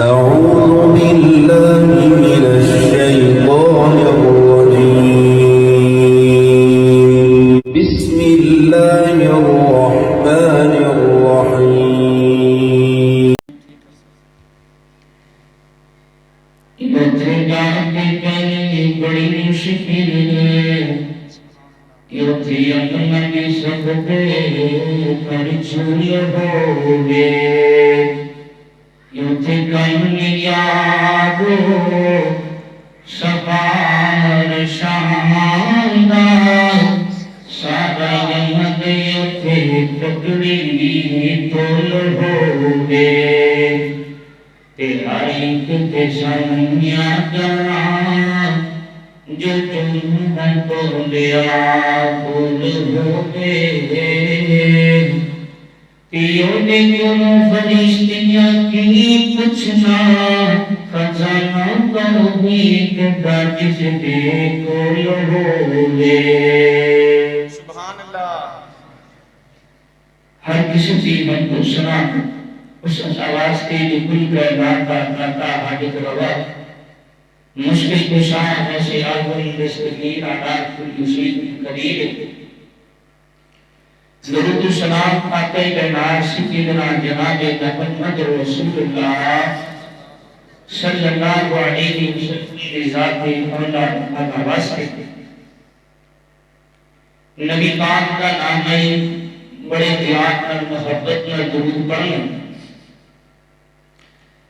أعوذ بالله من الشيطان الرجيم بسم الله الرحمن الرحيم بڑی مشکل سب کو ہوگے کامیاب سفار شاندار سارا پکڑی تول ہوگے ہر ایک کے سامیا جو تم تو لیا بول ہوگے فرشتیاں کی پوچھنا خزانہ توحید کا جس کے کول ہوگے سبحان اللہ ہر کسی جیون کو سنا اس آواز کے جو کل کائنات کا داتا حاجت روا مشکل کشا ایسے آدمی دستگیر آدار کل یسید قریب درود و سلام آتے کائنات سیدنا جناب محمد رسول اللہ صلی اللہ علیہ وسلم ذات اولاد آواز کے نبی پاک کا نام ہے بڑے پیار اور محبت میں درود پڑھنا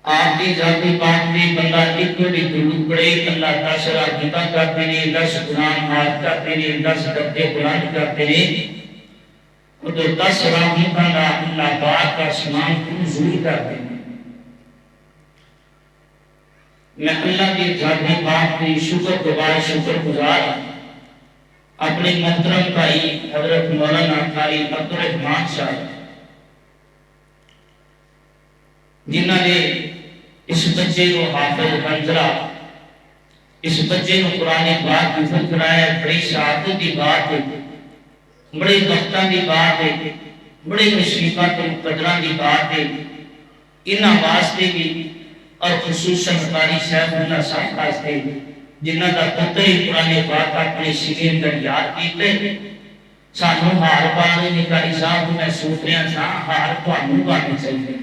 آپ کی ذاتی پاک بھی بندہ ایک درود پڑھے اللہ تاثرہ جتا کرتے ہیں 10 قرآن مات کرتے ہیں 10 درجے قرآن کرتے ہیں وہ تو 10 راہی بندہ اللہ پاک کا سمان کو ضرور کرتے ہیں میں اللہ کی ذاتی پاک کی شکر گزار اپنے محترم بھائی حضرت مولانا قاری عبدالرحمان صاحب جنہوں نے اس بچے کو حافظ حنظلہ اس بچے کو قرآن پاک حفظ کرایا بڑی سعادت کی بات ہے بڑے وقتاں کی بات ہے بڑے مصیبت اور قدراں کی بات ہے انہاں واسطے بھی اور خصوصاً قاری صاحب اللہ صاحب واسطے جنہ کا پتر قرآن پاک اپنے سینے اندر یاد کیتے سانو ہار پانے نکاری صاحب میں سوچیاں سا ہار پانوں پانے چاہیے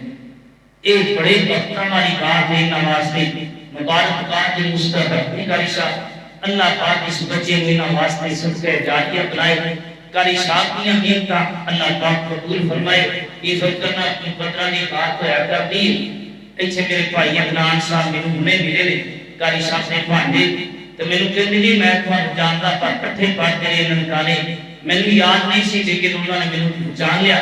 ایک بڑے وقتاں والی بات ہے نواستے مبارک بات مستحق نکاری صاحب اللہ پاک اس بچے میں نواستے سب سے جاریہ بنائے کاری صاحب کی امیتہ اللہ پاک قبول فرمائے یہ فکرنا اپنی پترانی بات کو ہے کر دی ایچھے میرے پائی ابنان صاحب میں انہیں ملے لے کاری صاحب نے پاندے تو میں نے کہتے ہیں میں تو جانتا پر کٹھے پاتے رہے ننکانے میں نے یاد نہیں سی لیکن انہوں نے میں نے جان لیا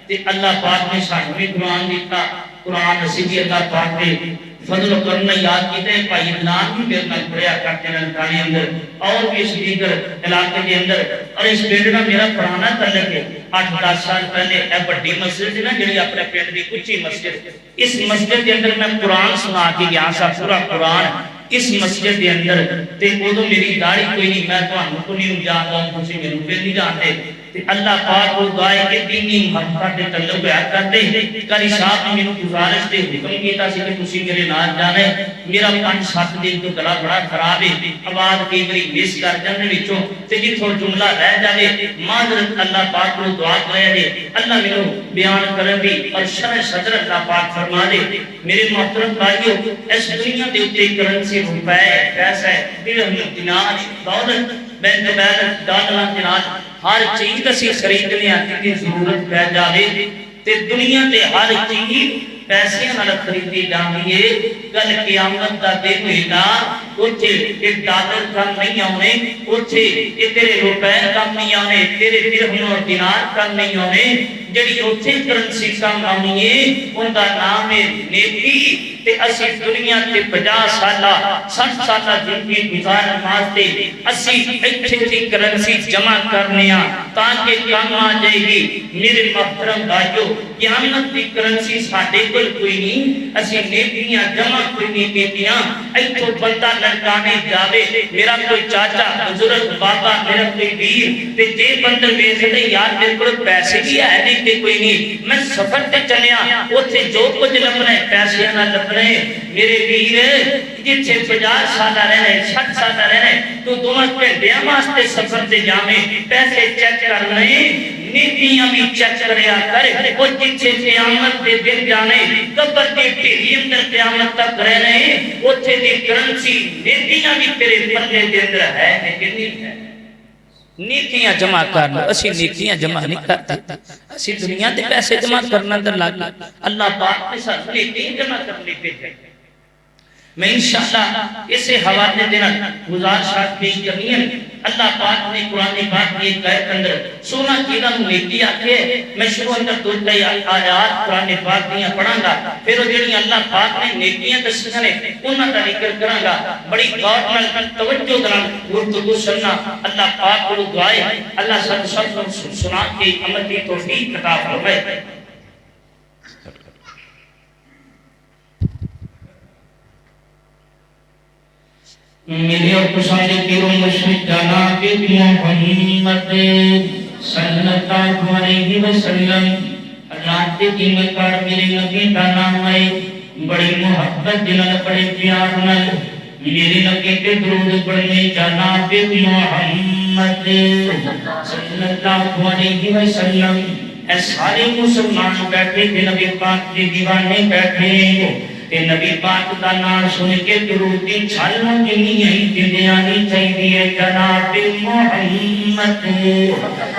کہ اللہ پاک نے ساتھ میں قرآن دیتا قرآن نصیبی اللہ پاک نے فضل کرنا یاد کیتے ہیں پائی ابنان بھی میرے نال پڑھیا کرتے ننکانے اندر اور بھی اس دیگر علاقے کے اندر اور اس پیڑنا میرا پڑھانا تعلق ہے 8-10 سال پہلے اے بڑی مسجد ہے نا جنہی اپنے پیڑ دی کچھی مسجد اس مسجد کے اندر میں قرآن سنا کے گیا سا پورا قرآن اس مسجد کے اندر تے اوہ میری داڑھی کوئی نہیں میں تو ہم کو نہیں جانتا ہوں کسی میں روپے نہیں جانتے تے اللہ پاک کو دعائے کے دینی محبت کے تعلق بیعت کرتے کاری صاحب نے میں گزارش دے حکم کیتا سی کہ تسی میرے نال جانے میرا 5-7 دن تو گلا بڑا خراب ہے آواز کئی باری مس کر جانے وچوں تے جتھوں جملہ رہ جاوے معذرت اللہ پاک کو دعا کرے دے اللہ میں بیان کرن دی اور شرح صدر اللہ پاک فرما دے میرے محترم بھائیو اس دنیا دے اوتے کرنسی روپے پیسے درہم دینار دولت بینک بیلنس ڈالر دینار ہر چیز اسی خریدنے کی ضرورت پہ جاوے تے دنیا تے ہر چیز پیسے نال خریدی جاندی ہے کل قیامت دا دن ہوئیگا اوتھے ایک ڈالر کم نہیں آنے اوتھے تیرے روپے کم نہیں آنے تیرے درہم اور دینار کم نہیں آنے جڑی اوتھے کرنسی کم آنی ہے ان دا نام ہے نیکی تے اسی دنیا تے 50 سالہ 60 سالہ زندگی گزار واسطے اسی ایتھے دی کرنسی جمع کرنیاں تاکہ کم آ جائے گی میرے محترم بھائیو قیامت دی کرنسی ساڈے کول کوئی نہیں اسی نیکیاں جمع کوئی نہیں کیتیاں ایتھوں بندہ ننکانے جاوے میرا کوئی چاچا بزرگ بابا میرا کوئی ویر تے جے بندر ویسے یار میرے کو پیسے بھی ہے نہیں تے کوئی نہیں میں سفر تے چلیا اوتھے جو کچھ لبنا ہے پیسے نہ لبنا ہے میرے ویر جتھے 50 سال رہنا ہے 60 سال رہنا ہے تو دوواں گھنٹیاں واسطے سفر تے جاویں پیسے چیک کرنے نیکیاں بھی چیک کریا کرے او جتھے قیامت دے دن جانے قبر دے ڈھیری اندر قیامت تک رہنے اوتھے دی کرنسی نیکیاں بھی تیرے پلے دے اندر ہے لیکن نہیں ہے نیکیاں جمع کرنا اسی نیکیاں جمع نہیں کرتے اسی دنیا دے پیسے جمع کرنا در لگ اللہ پاک نے ساتھ نیکیاں جمع کرنے پہ ہے میں انشاءاللہ اسے حوالے دینا گزارشات پیش کرنی ہے اللہ پاک نے قرآن پاک کی ایک آیت اندر سونا چیزاں نیکی آکے میں شروع اندر دو کئی آیات قرآن پاک دیا پڑھاں گا پھر وہ جنہی اللہ پاک نے نیکیاں دستے ہیں انہاں کا ذکر کراں گا بڑی غور میں توجہ دران گفتگو سننا اللہ پاک کو دعائے اللہ سب سنا کے عمل کی توفیق عطا فرمائے میرے اور پسانے پیروں مشرق جناب محمد صلی اللہ علیہ وسلم اللہ کے قیمتار میرے نبی کا نام ہے بڑی محبت دلال بڑے پیار نال میرے نبی کے درود پڑھنے جناب محمد صلی اللہ علیہ وسلم اے سارے مسلمان بیٹھے تھے نبی پاک کے دیوانے بیٹھے تے نبی پاک دا نام سن کے درود دی چھالوں جنی ہی دیانی چاہیے جناب محمد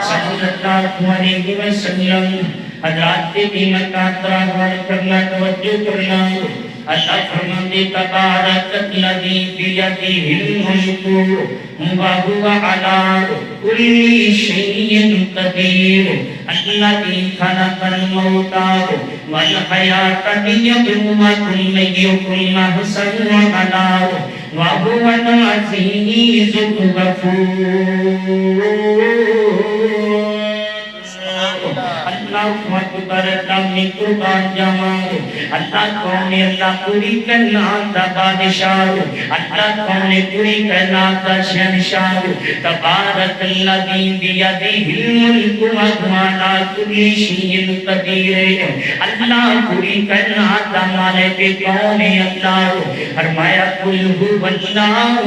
صلی اللہ علیہ وسلم حضرات کی قیمت کا احترام کرنا توجہ کرنا اللہ فرماتے تبارک الذی بیدہ الملک وہو علی کل شیء قدیر الذی خلق الموت والحیاۃ لیبلوکم ایکم احسن عملا وہو العزیز الغفور اللہ اکبر اللہ نے قربان جاواں اللہ کون ہے اللہ پوری کائنات دا بادشاہ اللہ کون ہے پوری کائنات دا شہنشاہ تبارک الذی بیدہ الملک وہو علی کل شیء قدیر اللہ پوری کائنات دا مالک کون ہے اللہ فرمایا قل هو اللہ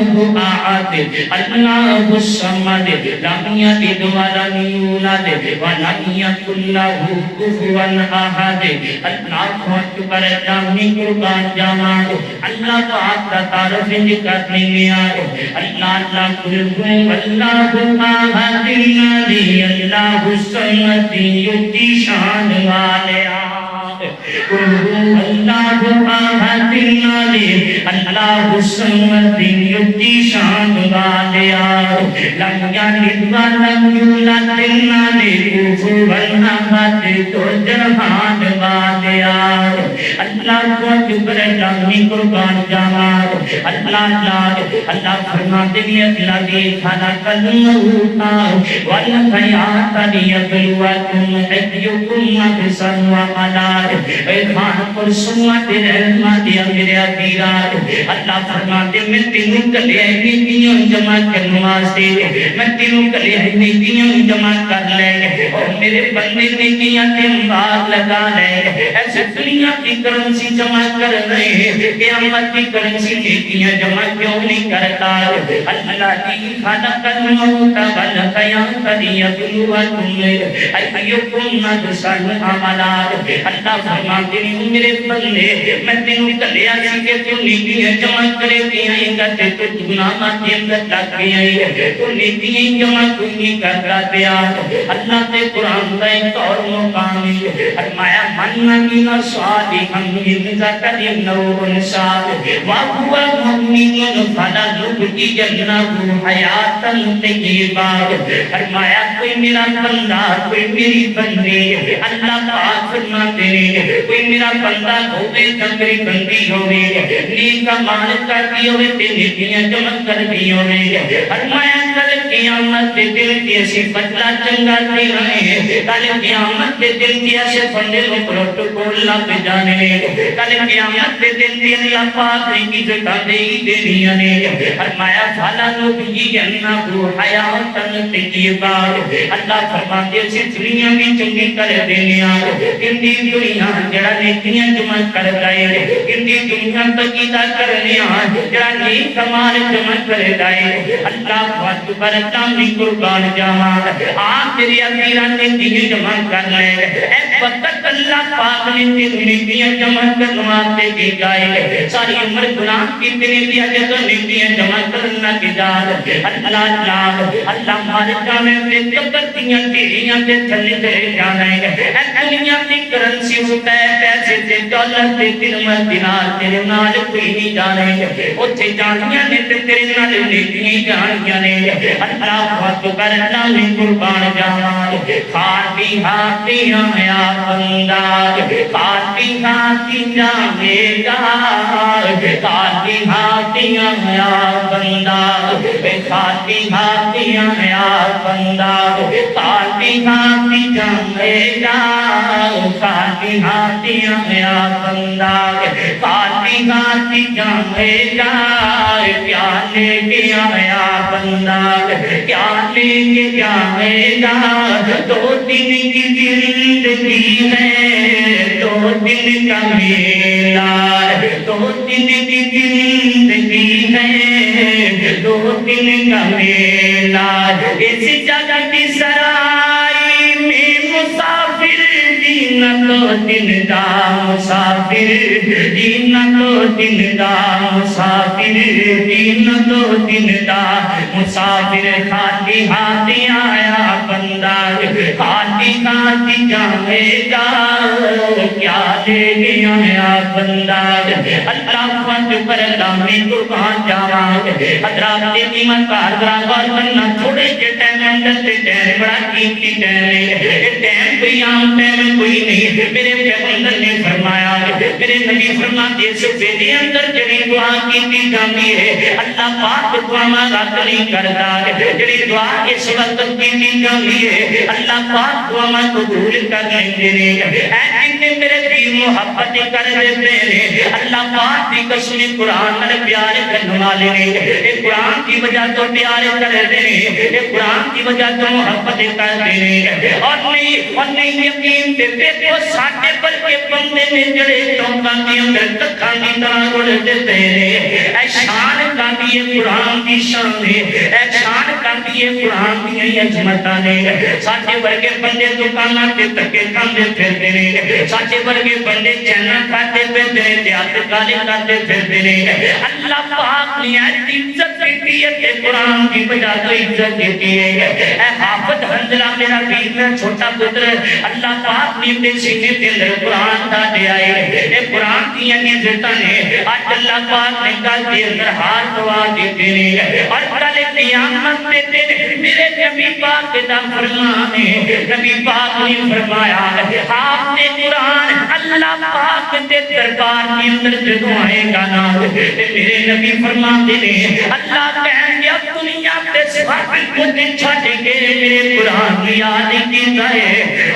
احد اللہ الصمد لم یلد ولم یولد ولم یکن لہ کفوا احد اللہ اکبر جامی قربان جاواں اللہ پاک کا تعارف کرنے میں آئے اللہ قل هو اللہ احد اللہ الصمد یتی شان والے قل هو اللہ احد اللہ الصمد یتی شان والے لم یلد ولم یولد کفوا احد تو جہان والے اللہ کو اکبر جامی قربان جاواں اللہ فرماتے ہیں الذی خلق الموت والحیاۃ لیبلوکم ایکم احسن عملا اے خان پر سنت رحمت میرے عزیزاں اللہ فرماتے میں تینوں کلے نیکیاں جمع کرنے واسطے میں تینوں کلے نیکیاں جمع کر لے اور میرے بندے نیکیاں کے امبار لگا لے ایسے دنیا کی کرنسی جمع کر رہے قیامت کی کرنسی نیکیاں جمع کیوں نہیں کرتا اللہ کی خلق الموت والحیاۃ لیبلوکم ایکم احسن عملا اللہ فرماتے ہیں میرے بندے میں تینوں کلیا سی کہ تو نیکیاں جمع کرے دیا گا تے تو گناہ کے اندر لگ گیا تو نیکیاں جمع کوئی نہیں کرتا دیا اللہ کے قرآن کا ایک اور مقام ہے فرمایا من عمل صالحا من ذکر او انثى وهو مؤمن فلنحيينه حیاۃ طیبہ فرمایا کوئی میرا بندہ کوئی میری بندی اللہ پاک فرماتے ہیں کوئی میرا بندہ ہوے یا میری بندی ہوے نیک اعمال کرتی ہوے تے نیکیاں جمع کرتی ہوے فرمایا کل قیامت دے دن کی اسی بدلہ چنگا دی رہے کل قیامت دے دن کی اسی بندے کو پروٹوکول لگ جانے کل قیامت دے دن کی اللہ پاک نے کی زکا دے ہی دینی آنے فرمایا فالا نبی جنہ حیاتن تجیبا اللہ فرماتے اسی دنیا بھی چنگی کر دینے کندی دنیا جڑا نیکیاں جمع کر دائے کندی دنیا تقیدہ کرنے جڑا نیک کمال جمع کر دائے اللہ اکبر تامی قربان جامان آپ تیری امیران نے دیئے جمع کر لے اے وقت اللہ پاک نے تیری نیکیاں جمع کرنواتے دی گائے ساری عمر گناہ کی تیری دیا جدو نیکیاں جمع کرنا کی جاد اللہ مالکہ میں اپنے قبرتیاں تیریاں تے تھلے دے جانے اے دنیا کی کرنسی ہوتا ہے پیسے تے ڈالر تے ترمت دینار تیرے نال کوئی نہیں جانے اچھے جانیاں نے تیرے نال نیکیاں جانیاں نے اللہ اکبر اللہ میں قربان جامان خاتی ہاتیاں یا بندہ خاتی ہاتیاں میرا خاتی ہاتیاں یا بندہ خاتی ہاتیاں یا بندہ خاتی ہاتیاں میرا خاتی ہاتیاں یا بندہ خاتی ہاتیاں میرا کیا لے گیا یا بندہ کیا لے کے جائے گا دو دن کی زندگی ہے دو دن کا میلہ دو دن کی زندگی ہے دو دن کا میلہ اس جگہ کی سرائی میں مسافر جینا تو دن دا مسافر جینا تو دن دا مسافر جینا تو دن دا مسافر خالی ہاتھی آیا بندہ خالی ہاتھی جائے گا کیا لے گیا یا بندہ اللہ اکبر اللہ میں قربان جاواں حضرات قیمت کارگراں غور کرنا تھوڑے کے ٹائم اندر تے ٹائم بڑا قیمتی ٹائم ہے یہ ٹائم کوئی عام ٹائم کوئی نہیں میرے پیغمبر نے فرمایا میرے نبی فرماتے ہیں سفیدے اندر جڑی دعا کیتی جاندی ہے اللہ پاک دعا مانگا نہیں کرتا جڑی دعا اس وقت کیتی جاندی ہے اللہ پاک دعا میں قبول کر لیندے نے اے جن میرے دل محبت کر دیتے ہیں اللہ پاک دی قسم قرآن میں پیار کرنے والے نے اے قرآن کی وجہ تو پیار کر دے اے قرآن کی وجہ تو محبت کر دے اور نہیں یقین تے دیکھو ساڈے بلکہ بندے نے جڑے چوکاں دی اندر تکھاں دی طرح اڑ دیتے ہیں اے شان کردی ہے قرآن دی شان ہے اے شان کردی ہے قرآن دی عظمتاں نے ساڈے ورگے بندے دکاناں تے تکے کھاندے پھردے نے ساڈے ورگے بندے چینا کھاتے پھردے نے تے ہاتھ کالے کرتے پھردے نے اللہ پاک نے عزت دیتی ہے قرآن کی وجہ تو عزت دیتی ہے اے حافظ حنظلہ میرا ویر میں چھوٹا پتر اللہ پاک نے اپنے سینے کے اندر قرآن دا دے آئے اے قرآن کی عزتاں نے آج اللہ پاک نے کل کے اندر ہاتھ دعا دیتے نے اور کل قیامت کے دن میرے نبی پاک دا فرمان ہے نبی پاک نے فرمایا آپ نے قرآن اللہ پاک کے دربار کے اندر جدوں آئے گا نا میرے نبی فرماتے ہیں اللہ کہیں گے اب دنیا کے سب کچھ چھٹ کے میرے قرآن کی یاد کی جائے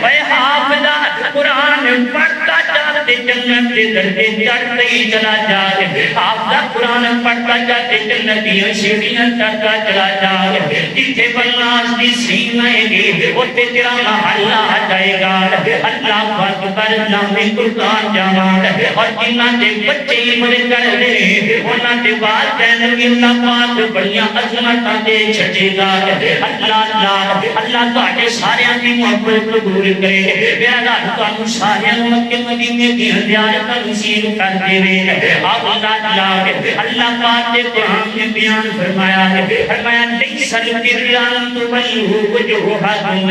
اے حافظہ قرآن پڑھتا جاتے جنت کے درجے چڑھتے ہی چلا جائے حافظہ قرآن پڑھتا جاتے جنت کی سیڑھیاں چڑھتا چلا جائے جتھے بناس کی سینائیں گی اتے تیرا محلہ آ جائے گا اللہ اکبر اللہ میں قرآن جامان اور جنہ دے بچے ہی بڑے کر دے انہ دے بات کہنے گی اللہ پاک بڑیاں عظمتاں دے چھٹے گا اللہ تو آٹے سارے آنی محبت قبول کرے میرا اللہ تو آنو سارے مکہ مدینے کی ہندیارتا نصیب کر دے رہے آپ اللہ پاک دے قرآن میں بیان فرمایا ہے فرمایا لیس البران تولوا وجوہکم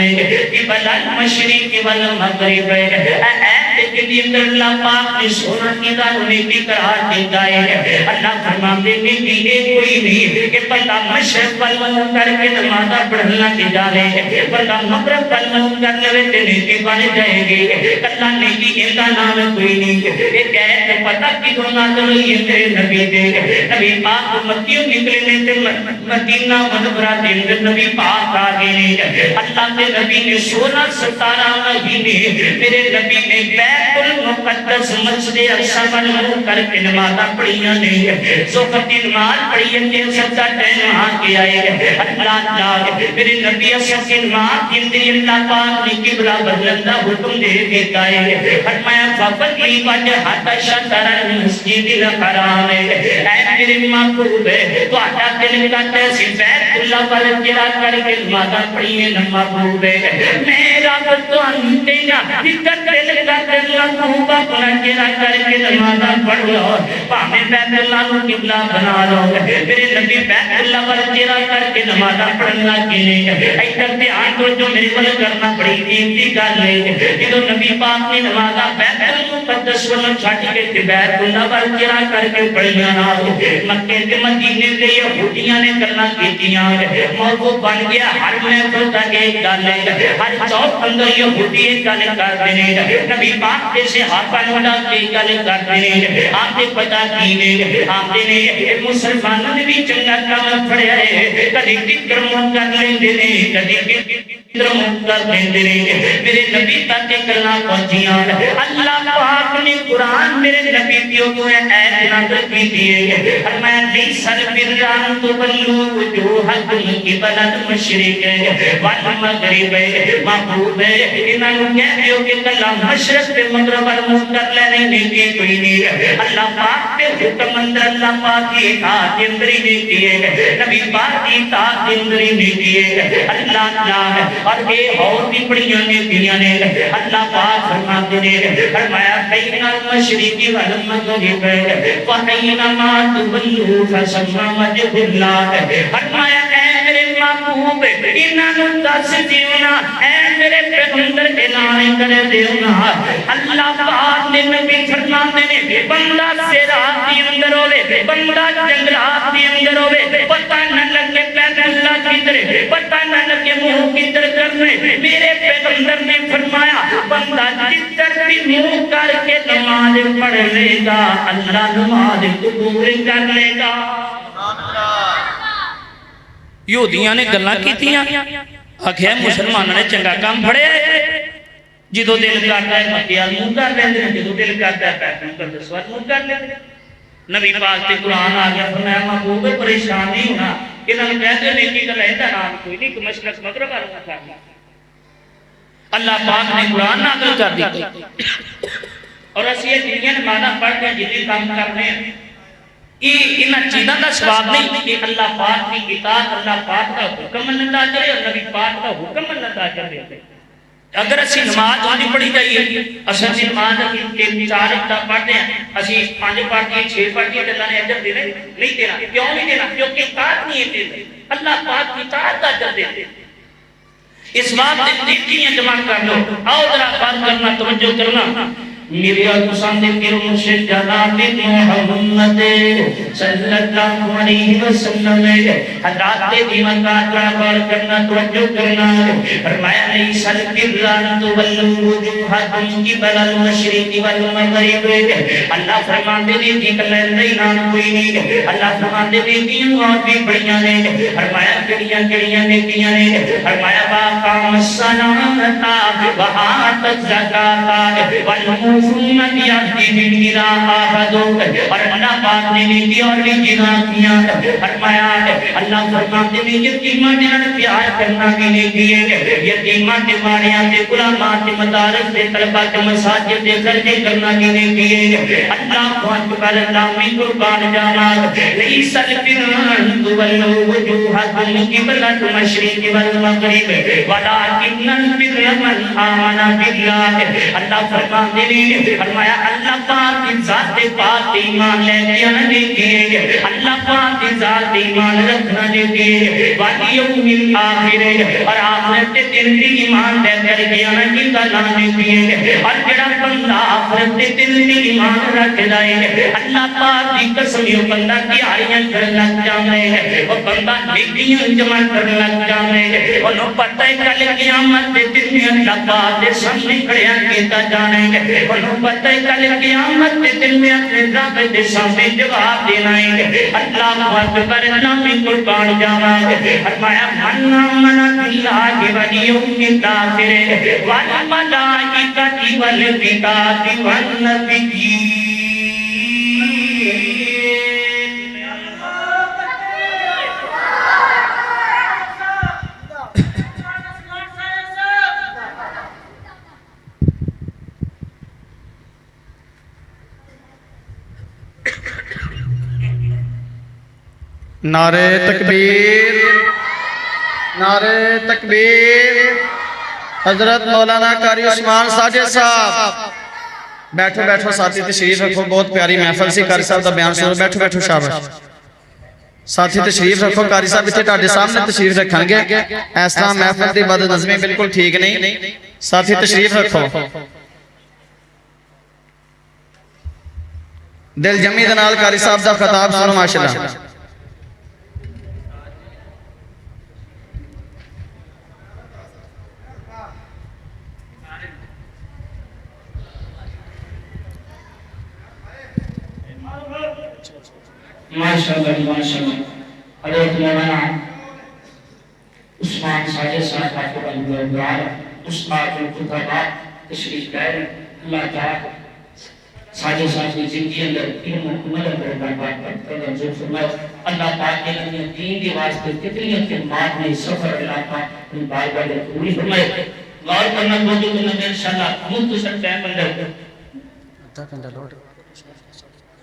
قبل المشرق والمغرب اے دی اندر اللہ پاک نے سونا ادا نیکی قرار دیتا ہے اللہ فرماتے ہیں کہ یہ کوئی نہیں کہ بندہ مشرق والمنو کر کے نمازہ پڑھنا کی جالے بندہ مغرب والمنو کر لے تے نیکی بن جائے گی اللہ نیکی اندہ نام کوئی نہیں یہ کہتے پتہ کی دو نازل ہوئی میرے نبی دے نبی پاک مکیوں نکلے نے تے مدینہ منورہ دے اندر نبی پاک آگے نے اللہ کے نبی نے 16 17 مہینے میرے نبی نے بیت المقدس مسجد اقصی منو کر کے نمازہ پڑھیاں نے ظہر کی نماز پڑھی ہے سجدہ ٹائم وہاں کے آئے اللہ میرے نبی اصل کی نماز جندی اللہ پاک نے قبلہ بدلندہ حکم دے دیتا ہے فرمایا فَفَتْلِي وَجْهَكَ شَطْرَ الْمَسْجِدِ الْحَرَامِ اے میرے محبوب تو آٹا دل کرتے سی بیت اللہ پر جرا کر کے نمازہ پڑھی ہے محبوب میرا تو انتینا دکت دل کرتے محبوب اپنا جرا کر کے نمازہ پڑھ لو پاہمیں بیت اللہ کو قبلہ بنا لو میرے نبی بیت اللہ پر جرا کر کے نمازہ پڑھنا کی نہیں ایتر دھیان تو جو میرے بل کرنا پڑی قیمتی کر لے جدو نبی پاک نے نمازہ بیت المقدس والوں چھاٹ کے بیت اللہ پر جرا کر کے پڑھیاں نہ مکہ کے مدینے کے یہودیاں نے کرنا کیتیاں موضوع بن گیا ہر محفل تک ایک گل ہے ہر چوک اندر یہودی ایک گل کرتے ہیں نبی پاک کے صحابہ نوڈا کے گل کرتے ہیں آپ نے پتا کی نے آپ نے مسلمانوں نے بھی چنگا کام پڑھیا ہے کدی فکر من کر لیندے نے کدی فکر من کر لیندے نے میرے نبی تک گلاں پہنچیاں اللہ پاک نے قرآن میرے نبی دیو کو ایت نازل کی ہے فرمایا لیس البر تو بلو وجوہکم قبل المشرق والمغرب محبوب انہاں نوں کہہ دیو کہ کلا مشرق تے مغرب والمو کر لینے نیکی کوئی نہیں اللہ پاک تے حکم اندر اللہ پاک کی اطاعت اندر ہی نیکی ہے نبی پاک کی اطاعت اندر ہی نیکی ہے اللہ جان اور اے اور بھی بڑیاں نیکیاں نے اللہ پاک فرماتے ہیں فرمایا بین المشرق والمغرب وَأَيْنَمَا تُوَلُّوا فَثَمَّ وَجْهُ اللَّهِ فرمایا اے میرے محبوب انہاں نوں دس دیو نا اے میرے پیغمبر اعلان کر دیو نا اللہ پاک نے نبی فرماتے نے بندہ صراط کے اندر ہوے بندہ جنگلات کے اندر ہوے پتہ نہ لگے بیت اللہ کدھر پتہ نہ لگے منہ کدھر کرنے میرے پیغمبر نے فرمایا بندہ جدھر بھی منہ کر کے نماز پڑھ لے گا اللہ نماز قبول کر لے گا یہودیاں نے گلاں کیتیاں آکھیا مسلمانوں نے چنگا کام پھڑیا ہے جدو دل کرتا ہے مکے وال منہ کر لیندے نے جدو دل کرتا ہے بیت المقدس وال منہ کر لیندے نبی پاک تے قرآن آ گیا فرمایا محبوب پریشان نہیں ہونا انہاں نوں کہہ دے نیکی دا لہدا نام کوئی نہیں کہ مشرق مغرب والا کرنا اللہ پاک نے قرآن نازل کر دیا اور اسی یہ جنیاں نمازاں پڑھ کے جتنے کام کرنے ہیں یہ انہاں چیزاں دا ثواب نہیں کہ اللہ پاک کی اطاعت اللہ پاک کا حکم مننا چاہیے اور نبی پاک کا حکم مننا چاہیے اگر اسی نماز آنی پڑھی جائیے اسی نماز کے چار اکتا پڑھتے ہیں اسی 5 پڑھتے ہیں 6 پڑھتے ہیں اللہ نے اجر دینا نہیں دینا کیوں نہیں دینا کیونکہ اطاعت نہیں ہے اللہ پاک کی اطاعت کا اجر دیتے اس بات نے نیکیاں جمع کر لو آؤ ذرا بات کرنا توجہ کرنا میرے آقا کے مرشد جناب محمد صلی اللہ علیہ وسلم حضرات دیوان کا اعتبار کرنا توجہ کرنا فرمایا لیس البر ان تولوا وجوہکم قبل المشرق والمغرب اللہ فرماتے ہیں کہ کلندی نام کوئی نہیں اللہ فرماتے ہیں کہ اور بھی بڑیاں نے فرمایا کڑیاں نیکیاں نے فرمایا باقام الصلاۃ وآت الزکاۃ والموفون بیعہدہ اذا عاہدوا اور اللہ پاک نے نیکی اور بھی جنا کیا فرمایا اللہ فرماتے ہیں یتیماں نال پیار کرنا بھی نیکی ہے یتیماں تے ماڑیاں تے غلاماں تے مدارس تے طلباء تے مساجد تے خرچ کرنا بھی نیکی ہے اللہ پاک پر نامی قربان جانا لیس البر ان تولوا وجوہکم قبل المشرق والمغرب ولکن البر من آمن باللہ اللہ فرماتے ہیں فرمایا اللہ پاک کی ذات پاک ایمان لے کے آنے کی اللہ پاک کی ذات ایمان رکھنا دیتی ہے والیوم الآخر اور آخرت دے دن دی ایمان لے کر گیا نا کی گلا دیتی ہے اور جڑا بندہ آخرت دے دن دی ایمان رکھ دائے اللہ پاک دی قسم یہ بندہ کی آئیاں کرنا چاہے وہ بندہ نیکیاں جمع کرنا چاہے انہوں پتہ ہے کل قیامت دے دن میں اللہ پاک دے سامنے کھڑیا کیتا جانے انہوں پتہ ہے کل قیامت دے دن میں اپنے رب دے سامنے جواب دینا ہے اللہ اکبر نامی قربان جانا فرمایا من آمن باللہ والیوم الآخر والملائکۃ والکتاب والنبیین نعرہ تکبیر، نعرہ تکبیر۔ حضرت مولانا قاری عثمان ساجد صاحب بیٹھو بیٹھو ساتھی تشریف رکھو، بہت پیاری محفل سی، قاری صاحب دا بیان سنو، بیٹھو بیٹھو شاباش ساتھی تشریف رکھو، قاری صاحب اتنے تہاڈے سامنے تشریف رکھن گے، اس طرح محفل دی بد نظمی بالکل ٹھیک نہیں، ساتھی تشریف رکھو، دل جمی دے نال قاری صاحب دا خطاب سنو ماشاءاللہ۔ ماشاءاللہ ماشاءاللہ حضرت مولانا عثمان ساجد صاحب کو بلندار استاد الخطبات تشریف لائے اللہ تعالی ساجد صاحب کی زندگی اندر علم و عمل اندر برکات کرتا جو فرمائے اللہ پاک کے لیے دین کے واسطے کتنی خدمات میں سفر اللہ پاک ان بار بار پوری فرمائے غور کرنا بہت کرنا انشاءاللہ مختصر ٹائم اندر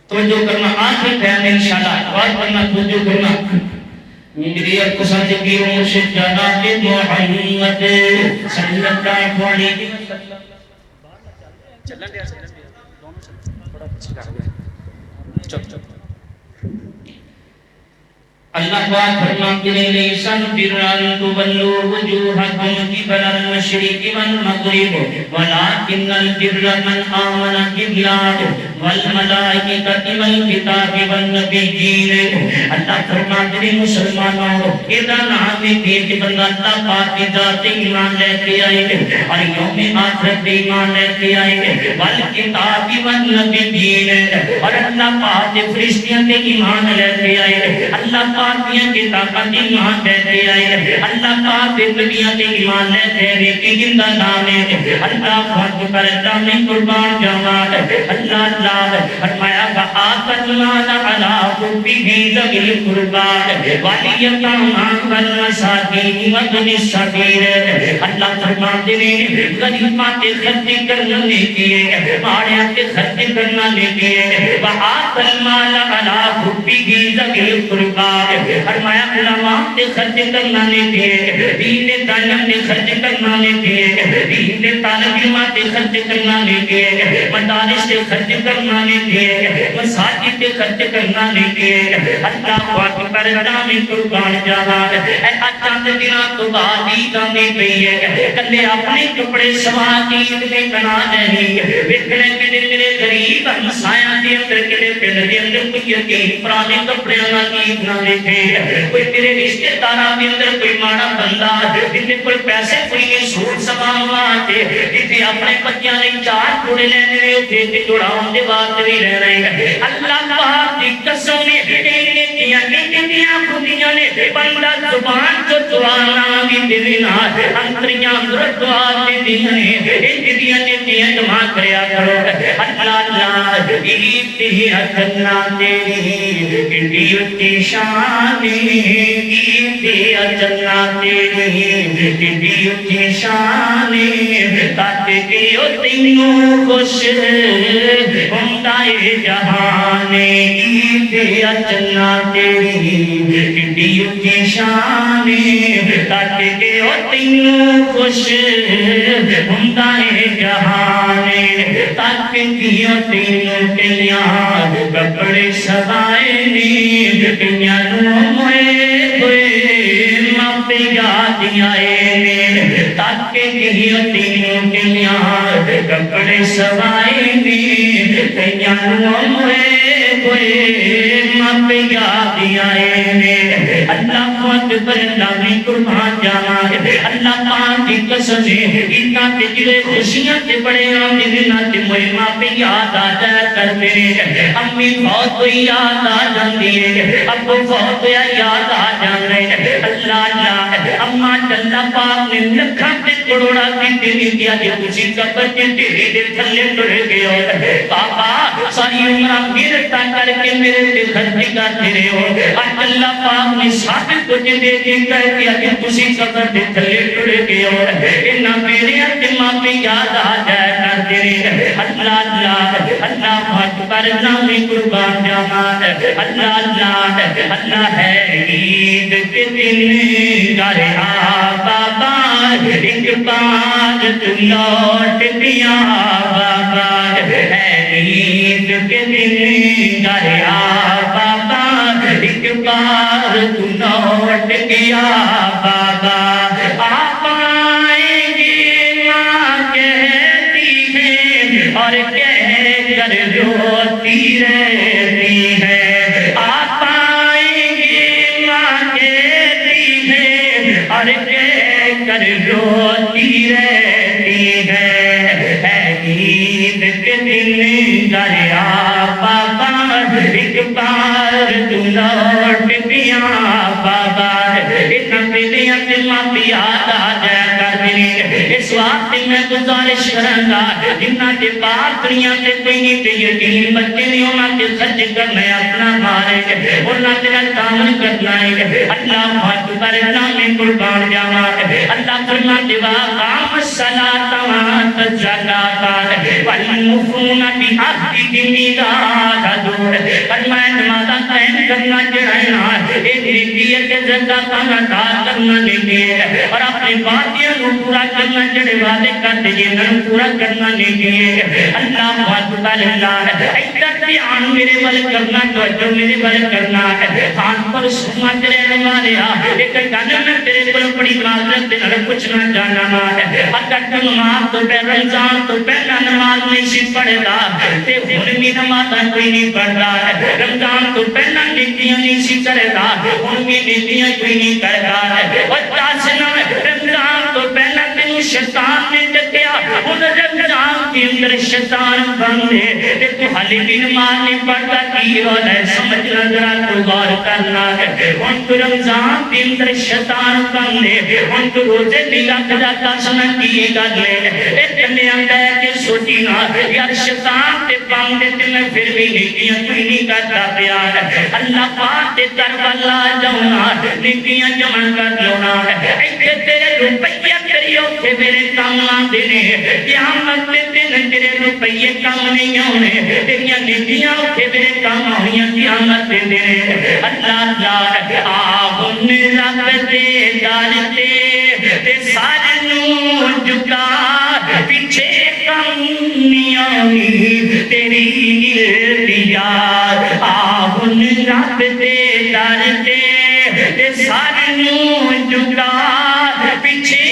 توجہ کرنا آخری ٹائم انشاءاللہ غور کرنا توجہ کرنا میری اقتصاد کی مرشد جناب محمد صلی اللہ علیہ وسلم اللہ پاک فرماتے ہیں لیسن بران تولو وجوہکم قبل المشرق والمغرب ولكن البر من آمن بالله والملائکۃ والکتاب والنبیین اللہ فرماتے ہیں مسلمانوں اذا نام دے کہ بندہ اللہ پاک کی ذات ایمان لے کے آئے اور یوم آخرت ایمان لے کے آئے والکتاب والنبیین اور اللہ پاک کے فرشتوں کے ایمان لے کے آئے اللہ پاکیاں کی طاقت ایمان لیتے آئے اللہ پاک کے دنیا کے ایمان لیتے آئے کہ زندہ نام ہے اللہ پاک پر اللہ میں قربان جانا اللہ اللہ فرمایا وآت المال علی حبہ ذوی القربى والیتامی والمساکین وابن السبیل اللہ فرماتے ہیں غریباں کے خرچ کرنا لیتی ہے ماڑیاں کے خرچ کرنا لیتی ہے وآت المال علی حبہ ذوی القربى فرمایا علماء تے خرچ کرنا نہیں دے دین تعلیم تے خرچ کرنا نہیں دے دین طالب علم تے خرچ کرنا نہیں دے مدارس تے خرچ کرنا نہیں دے مساجد تے خرچ کرنا نہیں دے اللہ پاک پر نام قربان جانا اے چند دنوں تو بعد عید آندی پئی ہے کلے اپنے کپڑے سوا کے عید میں بنا نہیں ویکھنے کے میرے غریب ہمسایاں دے اندر کلے پنڈ دے اندر کوئی یتیم پرانے کپڑے نال عید نہ کوئی تیرے رشتے داراں دے اندر کوئی ماڑا بندہ جتنے کوئی پیسے کوئی سوٹ سماواتے جتنے اپنے بچیاں نے چار جوڑے لینے نے اوتھے تے جوڑاون دے واسطے بھی رہنا ہے اللہ پاک دی قسم نے نیکیاں خودیاں نے بندہ زبان تو دعانا بھی دینا انتریاں اندر دعا دے دینے انتریاں نیکیاں جمع کریا کرو اللہ اللہ عید ہی اچھنا تیری انڈیوتی شان دیا جنا تیری دیوتی شان تاکہ کیو تینوں خوش ہمدائے جہان دیا جنا تیری دیوتی شان تاکہ کیو تینوں خوش ہمدائے جہان تاکہ کیو تینوں کلیاں کپڑے سوائے نے کئیاں نو موئے ہوئے ماپے یاد آئے نے تاکہ کہیں تینوں کئیاں کپڑے سوائے نے کئیاں نو موئے ہوئے ماپے یاد آئے نے اللہ اکبر نامی قربان جانا اللہ پاک کی قسم ہے اتنا تجرے خوشیاں تے بڑے آمین نہ تے موئے ماپے یاد آ جائے کرتے ہیں امی بہت کوئی یاد آ جاندی ہے ابو بہت کوئی یاد آ جاندے ہیں اللہ اللہ اماں اللہ پاک نے لکھاں تے کروڑا کی تیری دیا جے کسی قبر کے تیری دے تھلے ٹر گئے ہو بابا ساری عمرہ گرتا کر کے میرے تے خرچی کرتے رہے ہو آج اللہ پاک نے ثابت کو دے دے کر دیا کہ کسی قبر دے تھلے ٹر گئے ہو انہاں میرے تے ماپے یاد آ جائے کرتے رہے اللہ اللہ اللہ اکبر نامی قربان جانا اللہ اللہ اللہ ہے عید کے دن گھر آ بابا ایک بار تو لوٹ دیا بابا ہے عید کے دن گھر آ بابا ایک بار تو لوٹ گیا بابا آپ آئیں گے ماں کہتی ہے اور کہہ کر روتی رہتی ہے آپ آئیں گے ماں کہتی ہے اور کہہ کر روتی رہتی ہے عید کے دن گھر آ بابا ایک بار تو لوٹ دیا بابا اتنا پیلیاں دماں پہ یاد آ جائے کرتے اس وقت میں گزارش کرنگا جنہ کے بات دنیا سے کوئی نہیں تے یقین بچے نہیں ہونا کہ سچ کرنا ہے اپنا مارے ہونا تیرا کامن کرنا ہے اللہ اکبر نام قربان جانا اللہ فرما دیوا قام الصلاۃ و الزکاۃ والموفون بعہدہم اذا عاہدوا فرمایا نمازاں قائم کرنا چاہنا ایک نیکی ہے زکات ادا کرنا نیکی ہے اور اپنے وعدے کو پورا کرنا جڑے وعدے کرتے جنہاں پورا کرنا نیکی ہے اللہ اکبر اللہ ادھر دھیان میرے ول کرنا توجہ میرے ول کرنا ہے خان پر سما تیرے ماریا ایک گل میں تیرے کو بڑی معذرت دے نال پوچھنا چاہنا ہے اگر تو نماز تو پہ رمضان تو پہلا نماز نہیں سی پڑھدا تے ہن بھی نماز کوئی نہیں پڑھدا رمضان تو پہلا نیکیاں نہیں سی کردا ہن بھی نیکیاں کوئی نہیں کردا اور تاسنا رمضان تو پہلا تینوں شیطان نے ڈکیا ہن رمضان کے اندر شیطان بندے تے تو حالی بھی نماز نہیں پڑھدا کی ہو ہے سمجھنا ذرا تو غور کرنا ہے ہن تو رمضان کے اندر شیطان بندے ہن تو روزے نہیں رکھدا تاسنا کی گل ہے اتنے آندا ہے کہ سوچی نہ یار شیطان تے بندے تے میں پھر بھی نیکیاں کوئی نہیں کردا پیا اللہ پاک تے کربلا جاؤنا نیکیاں جمع کر لونا ایتھے تیرے روپیہ کریو تے میرے کام آندے نے قیامت دے دن تیرے روپیے کام نہیں آنے تیریاں نیکیاں تے میرے کام آنیاں قیامت دے دن اللہ اللہ آہن رب دے دار تے سارے نو جھکا پیچھے کم نہیں آنی تیری التجا آہن رب دے دار تے سارے نو جھکا پیچھے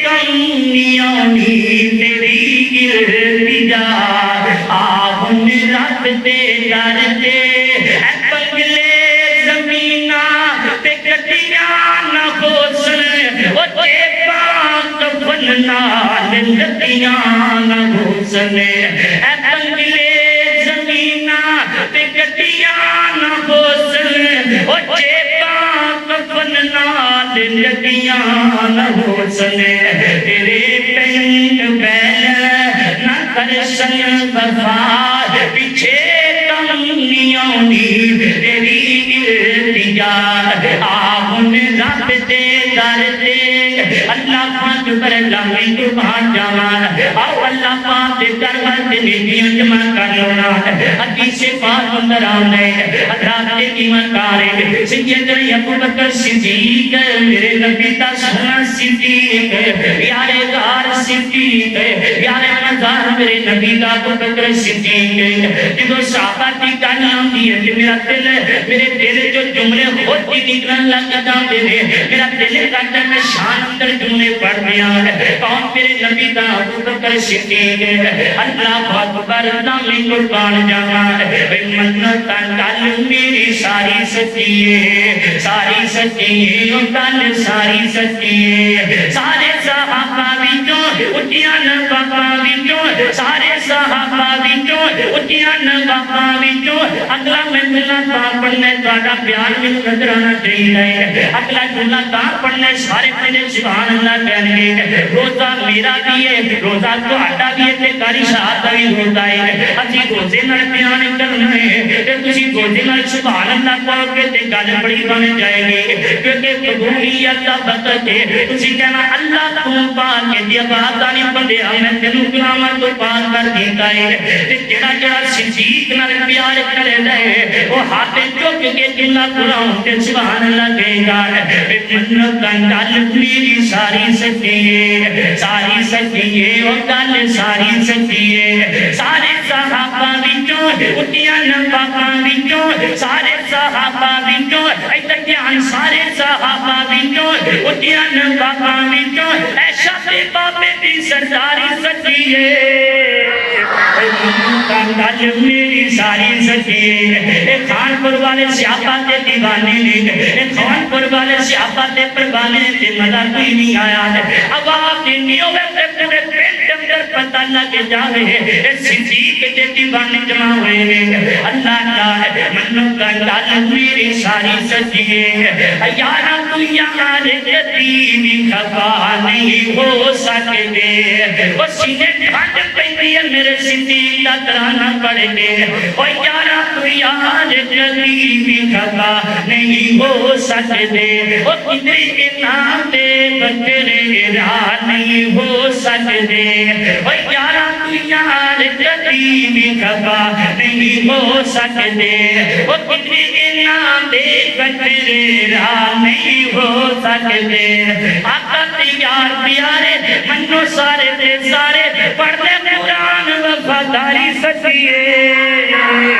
کم نہیں آنی تیری التجا آہن رب دے دار تے اے بنگلے زمینہ تے کٹیاں نہ ہوسن او جیباں کفن نال لگیاں نہ ہوسن اے بنگلے زمینہ تے کٹیاں نہ ہوسن او جیباں کفن نال لگیاں نہ ہوسن تیرے پینٹ بیل نہ کرسن وفا پیچھے کم نہیں آنی تیری التجا آہن رب دے در دے اللہ پاک پر لامی قربان جاوا او اللہ پاک دے دربار تے نیکیاں جمع کر لونا حدیث پاک اندر آنے حضرات دے ایماندار سیدنا ابو بکر صدیق میرے نبی دا سونا صدیق یار غار صدیق یار مزار میرے نبی دا ابو بکر صدیق جدو صحابہ دی گل آندی ہے میرا دل میرے دل جو جملے خود ہی نکلن لگ جاندے نے میرا دل کرتا ہے میں شان اندر جملے پڑھ دیا کون میرے نبی دا ابو بکر صدیق اللہ اکبر نامی قربان جانا منت گل میری ساری سچی ہے ساری سچی ہے گل ساری سچی ہے سارے صحابہ وچوں اٹھیاں نبابا وچوں سارے صحابہ وچوں اٹھیاں نبابا وچوں اگلا میں ملنا تا پڑھنے تہاڈا پیار مینوں نظر آنا چاہیے اگلا جملہ تا پڑھنے سارے میرے سبحان اللہ کہن گے روزہ میرا بھی ہے روزہ تہاڈا بھی ہے تے قاری صاحب دا بھی روزہ ہے اسی روزے نال بیان کرنا ہے تے تسی روزے نال سبحان اللہ پڑھ کے تے گل بڑی بن جائے گی کیونکہ قبولیت دا وقت ہے تسی کہنا اللہ تو پاک کے دی بات نہیں بندیا میں تینوں کلام تو پاک کر دیتا ہے تے جڑا جڑا صدیق نال پیار کرے دے وہ ہاتھ چوک کے جملہ قرآن تے سبحان اللہ کہے گا منت گل میری ساری سچی ہے ساری سچی ہے وہ گل ساری سچی ہے سارے صحابہ وچوں اٹھیاں نبابا وچوں سارے صحابہ وچوں ادھر دھیان سارے صحابہ وچوں اٹھیاں نبابا وچوں ایشا تے بابے دی سرداری سچی ہے گل میری ساری سچی ہے خانپور والے سیاپا تے دیوانے نے خانپور والے سیاپا تے پروانے تے مزہ کوئی نہیں آیا اب آپ دینی ہوئے تے پورے پینٹ اندر پتہ لگ جاوے صدیق تے دیوانے جمع ہوئے اللہ اللہ منو گل میری ساری سچی ہے یارا تو یار جتی بھی خفا نہیں ہو سکتے وہ سینے ٹھنڈ پہنی ہے میرے صدیق دا ترانہ پڑھ کے او یارا تو یار جتی بھی خفا نہیں ہو سکتے او کدری کے نام دے بچرے راہ نہیں ہو سکتے او یارا تو یار جتی بھی خفا نہیں ہو سکتے او کدری کے نام دے بچرے راہ نہیں ہو سکتے آقا تیار پیارے منو سارے دے سارے پڑھ دے قرآن وفاداری سچی ہے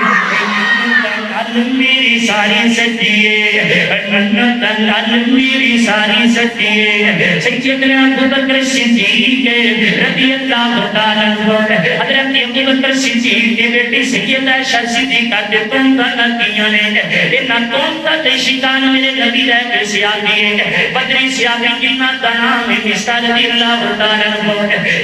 میری ساری سچی ہے منت گل میری ساری سچی ہے سیدنا ابو بکر صدیق رضی اللہ تعالی عنہ حضرت ابو بکر صدیق کی بیٹی سیدہ عائشہ صدیقہ تے تم دا نکیاں نے انہاں تم دا تے شیطان میرے نبی رہ کے سیاقی ہے بدری سیاقی جنہ دا نام ہے مصطفیٰ رضی اللہ تعالی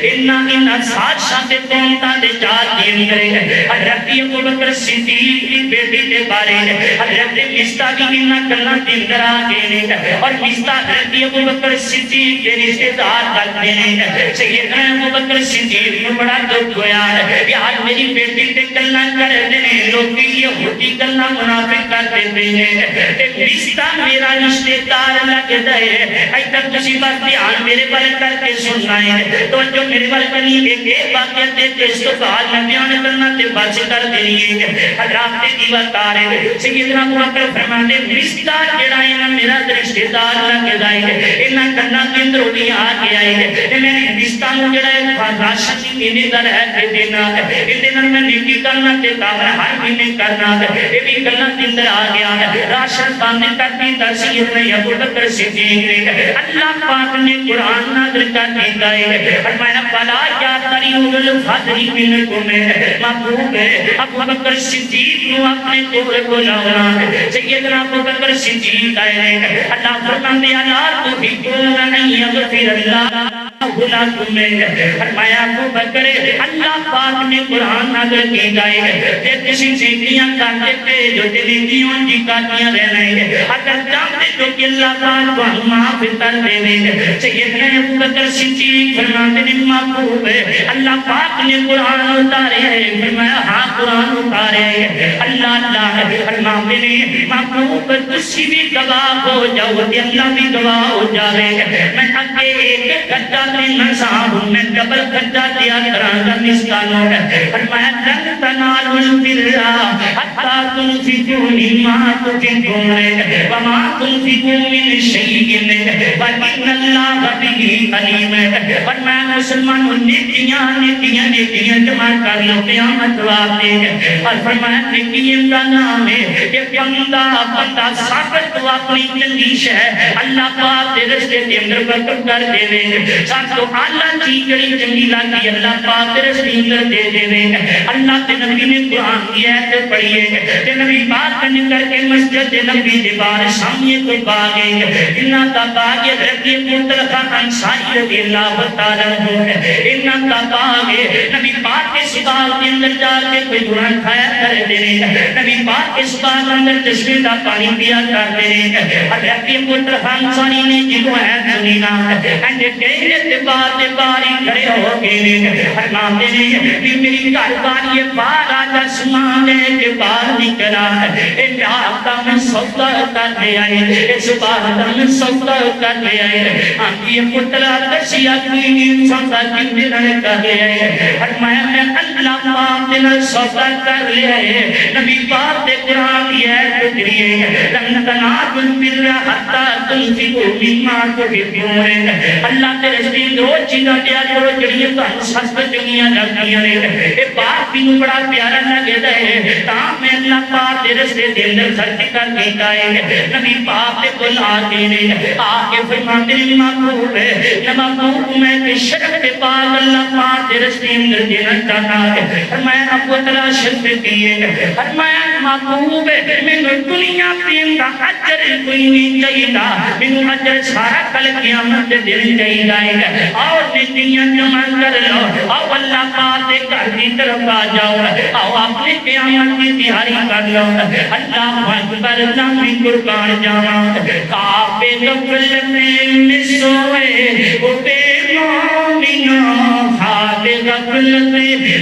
عنہ انہاں ساتھ ساتھ تم دا دے چار دین کرے حضرت ابو بکر صدیق کی بیٹی تے بارے حضرت مصطفیٰ کی انہاں گلاں تے اندر آ گئے نے اور مصطفیٰ حضرت ابو بکر صدیق کے رشتہ دار کرتے ہیں سیدنا ابو بکر صدیق کو بڑا دکھ ہویا ہے یار میری بیٹی تے گلاں کر دے نے لوگ یہودی گلاں منافق کر دیتے ہیں تے مصطفیٰ میرا رشتہ دار لگدا ہے ادھر تسی بس دھیان میرے بارے کر کے سننا ہے تو جو میرے بارے کرنی ایک واقعہ تے اس تو بعد میں بیان کرنا تے بس کر دینی ہے حضرات تے دیوتار سیدنا ابو بکر فرماتے مصطفیٰ جڑا ہے نا میرا رشتہ دار لگدا ہے انہاں گلاں دے اندر اڑی آ کے آئے تے میں مصطفیٰ نوں جڑا ہے راشن مہینے دا رہ کے دینا ایں دے نال میں نیکی کرنا تے کام ہر مہینے کرنا اے بھی گلاں دے اندر آ گیا راشن باندھ کر دیتا سیدنا ابو بکر صدیق نے اللہ پاک نے قرآن نازل کر دیتا ہے فرمایا فلا یا تریول الفضل منکم محبوب ابو بکر صدیق نو اپنے کول بلاونا سیدنا ابو بکر صدیق آئے اللہ فرماندے اللہ تو بھی کون نہیں یغفر اللہ لکم فرمایا ابو بکر اللہ پاک نے قرآن نازل کیتا ہے تے کسی نیکیاں کرتے تے جو نیکیاں دی کاتیاں رہنا ہے اگر چاہتے تو کہ اللہ پاک کو معاف کر دے سیدنا ابو بکر صدیق فرماتے ہیں محبوب اللہ پاک نے قرآن اتارے ہے فرمایا ہاں قرآن اتارے اللہ اللہ فرماتے ہیں محبوب تسی بھی گواہ ہو جاؤ تے اللہ بھی گواہ ہو جاوے میں اگے ایک کھٹا دینا صاحب میں ڈبل کھٹا دیا کراں گا مسکانوں فرمایا لن تنالوا البر حتى تنفقوا مما تحبون وما تنفقوا من شيء فإن الله به عليم فرمایا مسلمانوں نیکیاں جمع کر لو قیامت والے اور فرمایا نیکیاں کا نام ہے کہ بندہ ثابت تو اپنی چنگی شے اللہ پاک دے رستے دے اندر برکت کر دے وے سب تو اعلی چیز جڑی چنگی لگی اللہ پاک دے رستے اندر دے دے وے اللہ تے نبی نے قرآن کی آیت پڑھی ہے تے نبی پاک نے کر کے مسجد نبی دے باہر سامنے کوئی باغ ہے انہاں دا باغ ہے حضرت مطلقہ انصاری رضی اللہ تعالی عنہ انہاں دا باغ ہے نبی پاک کے باغ کے اندر جا کے کوئی قرآن کھایا کرتے ہیں نبی پاک کے باغ کے اندر چشمے کا پانی پیا کرتے ہیں حضرت مطلقہ انصاری نے جنہوں ہے سنی نا انڈے کہنے بات باری کھڑے ہو گئے فرماتے ہیں کہ میری گھر باری بار آجا سمانے کے بار نکلا اے آقا میں سودا کرنے آئے اس بار میں سودا کرنے آئے آنکھی پتلا دشیا کی سودا کی میرے کرنے آئے فرمایا میں اللہ پاک دل سودا کر لے آئے نبی پاک دے قرآن کی ہے گزریے لن تنالوا البر حتى تنفقوا مما تحبون اللہ تے رستے روز چیزاں دیا کرو جڑیاں تانوں سست چنگیاں لگدیاں نے اے بات مینوں بڑا پیارا لگدا ہے تاں میں اللہ پاک دے رستے دے اندر خرچ کر دیتا ہے نبی پاک دے کول آ کے فرماتے ہیں محبوب ہے محبوب میں کہ شرف کے پاک اللہ پاک دے رستے اندر دینا چاہتا ہے فرمایا ابو تعالی شرف کیے فرمایا محبوب مینوں دنیا دین دا اجر کوئی نہیں چاہیدا مینوں اجر سارا کل قیامت دے دن چاہیدا ہے اور نیکیاں جمع کر لو اور اللہ پاک دے گھر کی طرف آ جاؤ اور اپنے قیامت کی تیاری کر لو اللہ اکبر نامی قربان جاواں کعبے غفلت میں سوئے او بے مومنوں کعبے غفلت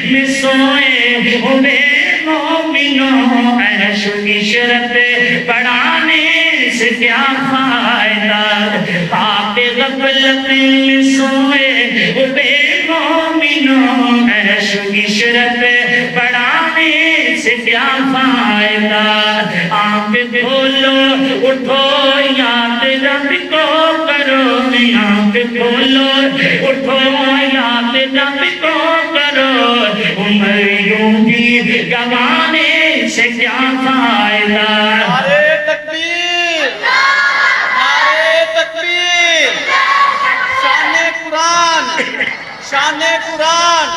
میں سوئے او بے مومنوں عیش و عشرت بڑھانے سے کیا فائدہ کعبے غفلت میں سوئے او بے مومنوں عیش و عشرت بڑھانے سے کیا فائدہ آنکھ کھولو اٹھو یاد رب کو کرو آنکھ کھولو اٹھو یاد رب کو کرو عمر یوں ہی گوانے سے کیا فائدہ نعرہ تکبیر نعرہ تکبیر شان قرآن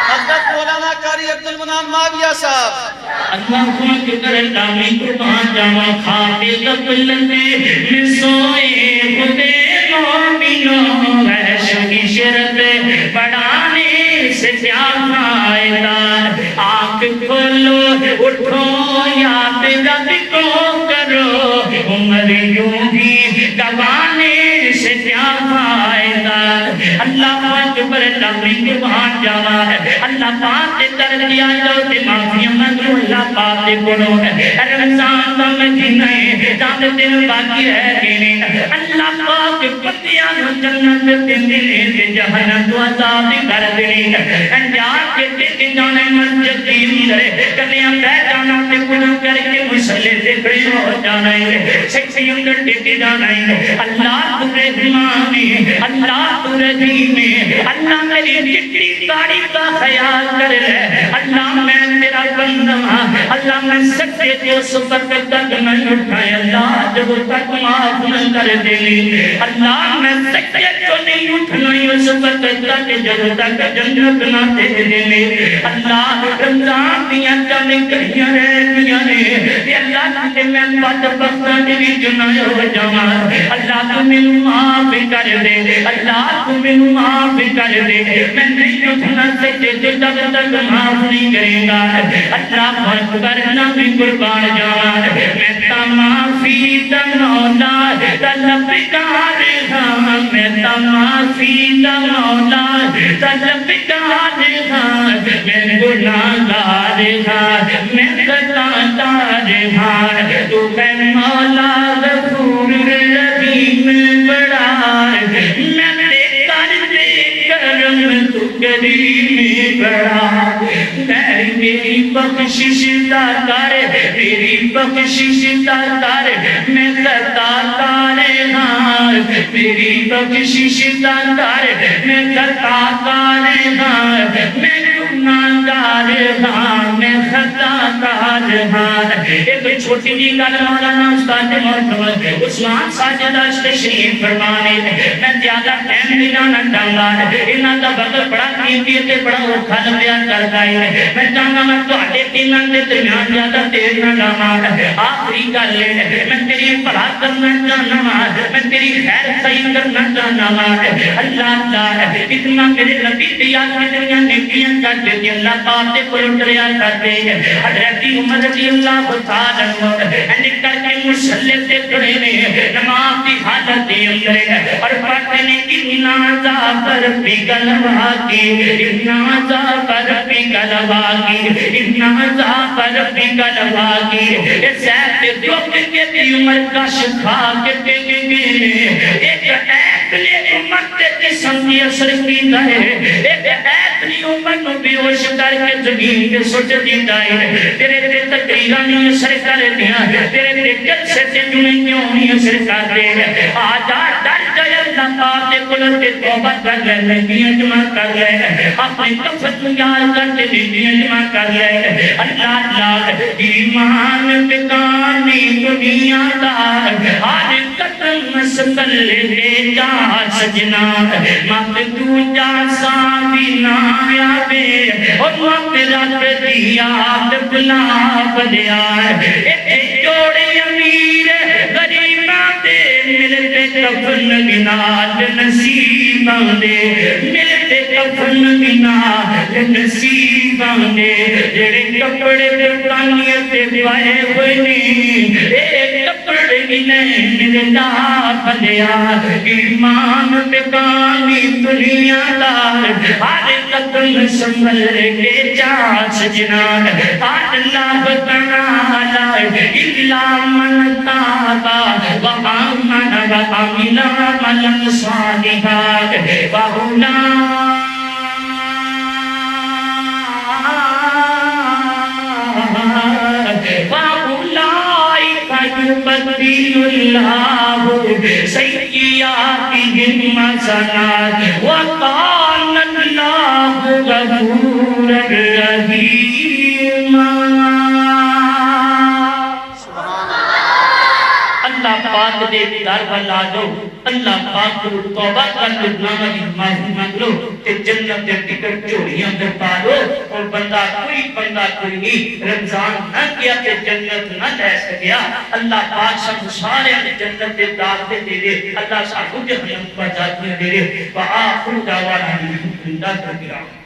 حضرت مولانا قاری عبدالمنان ماویہ صاحب اللہ اکبر نامی قربان جاواں کھاتے غفلت میں سوئے او بے مومنوں عیش و عشرت بڑھانے سے کیا فائدہ آنکھ کھولو اٹھو یاد رب کو کرو عمر یوں ہی گوانے سے کیا فائدہ اللہ اکبر نامی قربان جاواں اللہ پاک دے در دیا جاؤ تے معافیاں منگو اللہ پاک دے کولو رمضان دا مہینہ ہے چاند دن باقی رہ گئے اللہ پاک بندیاں نوں جنت دیندے نے تے جہنم تو عذاب کر دینے جا کے تے جانے مسجد دی اندر کلیاں بیٹھ جانا تے وضو کر کے مصلی تے کھڑے ہو جانا ہے سکسی اندر ٹک جانا ہے اللہ تو رحمان ہے اللہ تو رحیم ہے اللہ میری چٹی داڑھی کا خیال کر لے اللہ میں تیرا بندہ اللہ میں سکتے تو صبح تک نہ اٹھائے اللہ جب تک معاف نہ کر دے اللہ میں سکتے تو نہیں اٹھنا صبح تک جب تک جنت نہ دے دے اللہ رمضان دیا جانے کڑیاں رہ گیا نے اللہ کے میں بات بخشا دے بھی جنائے ہو جاواں اللہ تو میں معاف کر دے اللہ تو میں معاف کر دے میں نہیں اٹھنا سکتے تو جب تک معاف نہیں کرے گا اللہ اکبر نامی قربان جاواں میں تا معافی دا مولا طلبگار ہاں میں تا معافی دا مولا طلبگار ہاں میں گناہگار ہاں میں خطا دار ہاں تو ہے مولا غفور رحیم بڑا میں کر دے کرم تو کریم بڑا میری بخشش دار میری بخشش دار میں خطا دار ہاں میری بخشش دار میں خطا دار ہاں میں گناہ گار ہاں میں خطا دار ہاں ایک چھوٹی جی گل مولانا استاد محترم عثمان ساجد تشریف فرمانے میں زیادہ ٹائم نہیں لانا چاہتا انہاں دا وقت بڑا قیمتی تے بڑا اوکھا لگیا کردا ہے میں چاہنا میں تواڈے تیناں دے درمیان زیادہ دیر نہ لاواں آخری گل ہے میں تیری بھلا کرنا چاہنا میں تیری خیر صحیح کرنا چاہنا اللہ تعالی اتنا میرے نبی تیار کتنی نیکیاں کرتے تھے اللہ پاک تے کوئی ڈریا کرتے حضرت عمر رضی اللہ تعالی عنہ نے کر کے مصلی تے کھڑے نے نماز کی حالت دے اندر اور پڑھتے نے اتنا ذکر بھی گلوا کی اتنا ذکر بھی گلوا کی اتنا ذکر بھی گلوا کی سیف دکھ کے دی عمر کا شفا کے ایک ایتلی امت تے جسم کی اثر کیتا ہے ایک ایتلی امت نو بیوش کر کے زمین پہ سٹ دیتا ہے تیرے تے تقریرہ نہیں اثر کر دیا تیرے تے جلسے تے جمعے کیوں نہیں اثر کر دے آجا ڈر گئے اللہ پاک تے قلت تے توبہ کر لے نیکیاں جمع کر لے اپنے کفت یاد کر کے نیکیاں جمع کر لے اللہ ایمان بکانی دنیا دار ہر قدم مسکل لے جا سجنا مات تو جا ساوی نایا بے اور مات رات دیا بلا بلیا اے جوڑے امیر غریباں دے ملتے کفن گناد نصیباں دے ملتے کفن گناد نصیباں دے جڑے کپڑے بکانیاں تے پائے ہوئے نہیں اے کپڑے بھی نہیں ملتا بلیا ایمان بکانی دنیا دار ہر قدم سنبھل کے جا سجنا اللہ بتنا الا من تابا وآمن وعمل عملا صالحا فأولئك يبدل الله سيئاتهم حسنات وكان الله غفورا رحيما اللہ پاک دے در بلا دو اللہ پاک کو توبہ کر دو گناہوں کی معافی مانگ لو تے جنت دے ٹکٹ چوڑیاں دے پا لو اور بندہ کوئی نہیں رمضان نہ کیا تے جنت نہ لے سکیا اللہ پاک سب سارے جنت دے داخلے دے دے اللہ سب کو جہنم بچا دے دے وآخر دعوانا الحمدللہ رب العالمین